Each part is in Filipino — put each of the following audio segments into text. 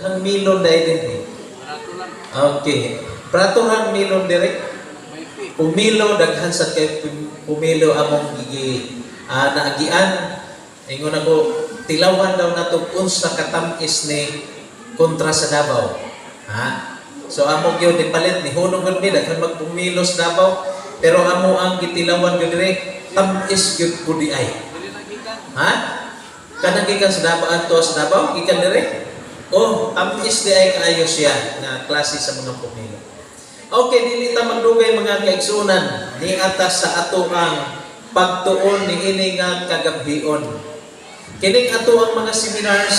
hang milon dahil din eh. Okay. Prato hang milon direct. Pumilo daghan sa kay pumilo among gigi naagian. Ingon ako tilawan daw nato unsa katamis ni kontra sa Davao. Ha? So amo gyud ipalit ni hunong gud ni daghan magpumilos Davao pero amo ang gitilawan gyud dire tamis gyud pudi ay. Ha? Kanang gikan sa Davao ato sa Davao gikan dire. Oh, tamis di ay kaayo siya nga klase sa mga pumilo. Okay, dili ta magdugay mga kaigsunan ni atas sa ato ang pagtuon ni ini nga kagabhion. Kining ato ang mga seminars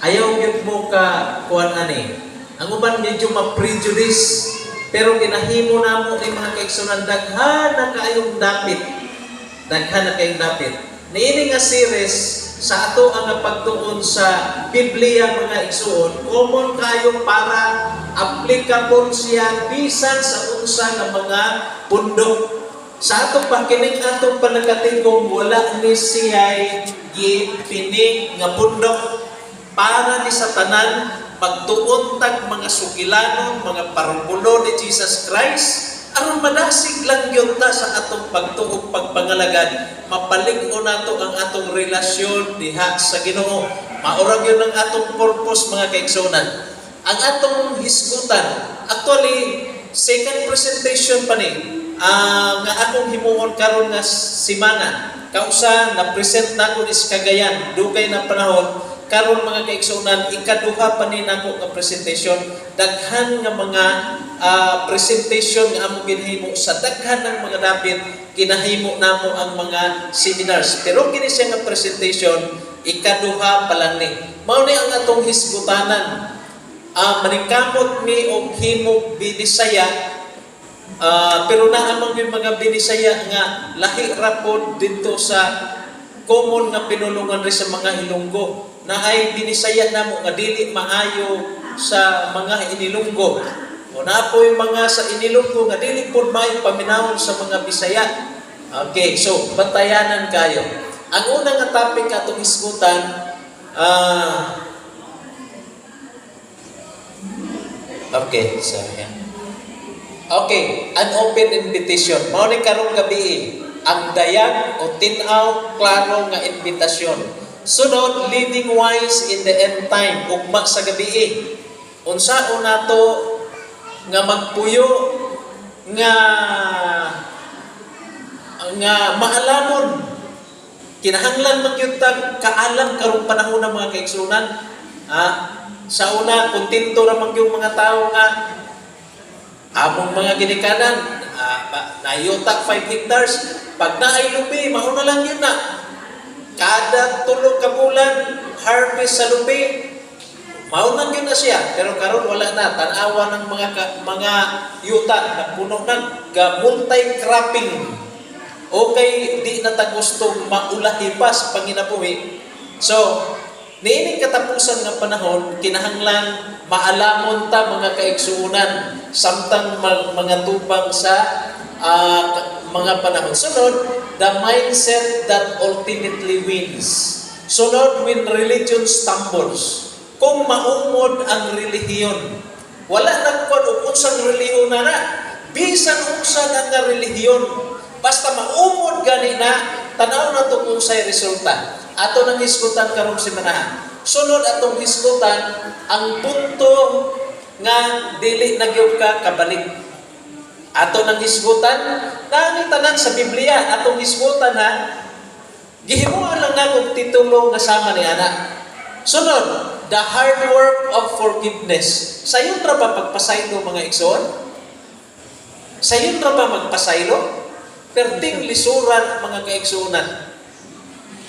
ayaw gyud mo ka kuan ani. Ang uban medyo ma-prejudice pero ginahimo namo ni mga kaigsunan daghan na kaayong dapit. Daghan na kayong dapit. Niini nga series sa ato ang pagtuon sa Biblia mga igsuon, common kayo para applicable siya bisan sa unsa nga mga pundok. Sa atong pakinig atong panagatigom wala ni siya'y gipinig nga pundok para ni sa tanan pagtuon tag mga sugilanon, mga parumbulo ni Jesus Christ aron madasig lang gyud ta sa atong pagtuog pagpangalagad mapalig-o nato ang atong relasyon diha sa Ginoo. Maura gyud ang atong purpose mga kaigsunan. Ang atong hisgutan actually second presentation pa ni nga akong himuon karon nga semana kausa na present nako is Cagayan dugay na panahon karon mga kaigsunan ikaduha pa ni nako nga presentation daghan nga mga presentation nga among ginahimo sa daghan ng mga dapit kinahimo namo ang mga seminars pero kini siya nga presentation ikaduha pa lang ni mao ni ang atong hisgutanan manikamot mi og himog Binisaya pero naamang yung mga Binisaya nga lahi rapod dito sa common nga pinulungan rin sa mga Ilonggo na ay Binisaya namo nga dili maayo sa mga Inilonggo o na po yung mga sa Inilonggo nga dili po maayo paminawon sa mga Bisaya. Okay, so bantayanan kayo. Ang unang nga topic atong isgutan okay, sorry. Okay, an open invitation. Mao ni karong gabi ang dayag o tinaw klaro nga invitasyon. Sunod, living wise in the end time, ugma sa gabi. Unsaon nato nga magpuyo nga maalamon. Kinahanglan magyutag kaalam karong panahon ng mga kaigsunan. Sa una, kontento ra man yung mga tao nga among mga ginikanan nayutak 5 hectares pag naay lubi mao na lang yun na kada 3 ka bulan harvest sa lubi mao na yun na siya pero karon wala na tan-awa ng mga yuta na puno ng multi cropping okay di na ta gustong maulahi pa sa panginabuhi. So niining katapusan nga panahon, kinahanglan maalamon ta mga kaigsuunan samtang mga tubang sa mga panahon. Sunod, the mindset that ultimately wins. Sunod, when religion stumbles. Kung maumod ang relihiyon, wala nagkuhan o unsang relihiyon na bisan unsa nga relihiyon, basta maumod gani na, tanaw na ito kung sa'y resulta. Ato nang hisgutan karong semana. Sunod atong hisgutan ang punto nga dili nagyud ka kabalik. Ato nang hisgutan nang tanan sa Biblia atong hisgutan ha. Gihimuan lang nako titulo nga sama ni ana. Sunod, the hard work of forgiveness. Sayon ra ba pagpasaylo mga igsoon? Sayon ra ba magpasaylo? Perting lisuran mga kaigsuonan.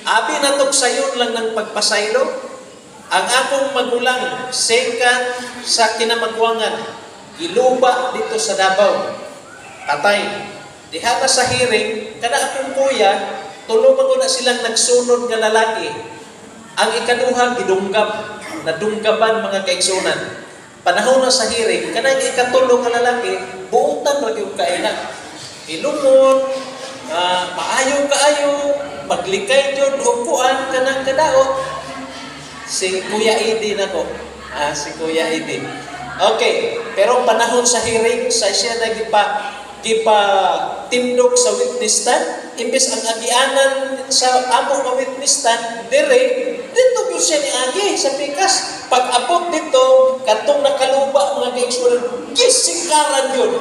Abi natok sayon lang ng pagpasaylo. Ang akong magulang, second sa kinamagwangan, giluba dito sa Davao. Tatay, dihata sa hearing, kada akong kuya, tulo na silang nagsunod nga lalaki. Ang ikaduha, gidunggab, nadunggaban mga kaigsunan. Panahon na sa hearing, kanang ikatulong nga lalaki, buutan ra gyud kaina. Ilumon, maayo-kaayo, maglikay yun, upuan ka ng kadaot. Si Kuya Edi na ko, Si Kuya Edi. Okay, pero panahon sa hearing, sa siya na gipa tindog sa witness stand, imbes ang agianan sa amo nga witness stand, dito yun siya ni Agi sa pikas. Pag abot dito, katong nakaluba mga kaigsunan, gisikaran yun.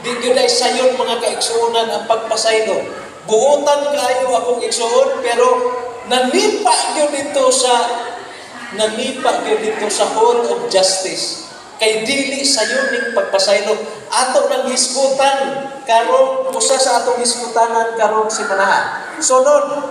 Di yun ay sayon mga kaigsunan ang pagpasaylo. Buutan kayo akong igsuon, pero nanipa yun dito sa Hall of Justice. Kay dili sayon ning pagpasaylo. Ato nang hisgutan karon usa sa atong hisgutanan karon si manahan. Sunod,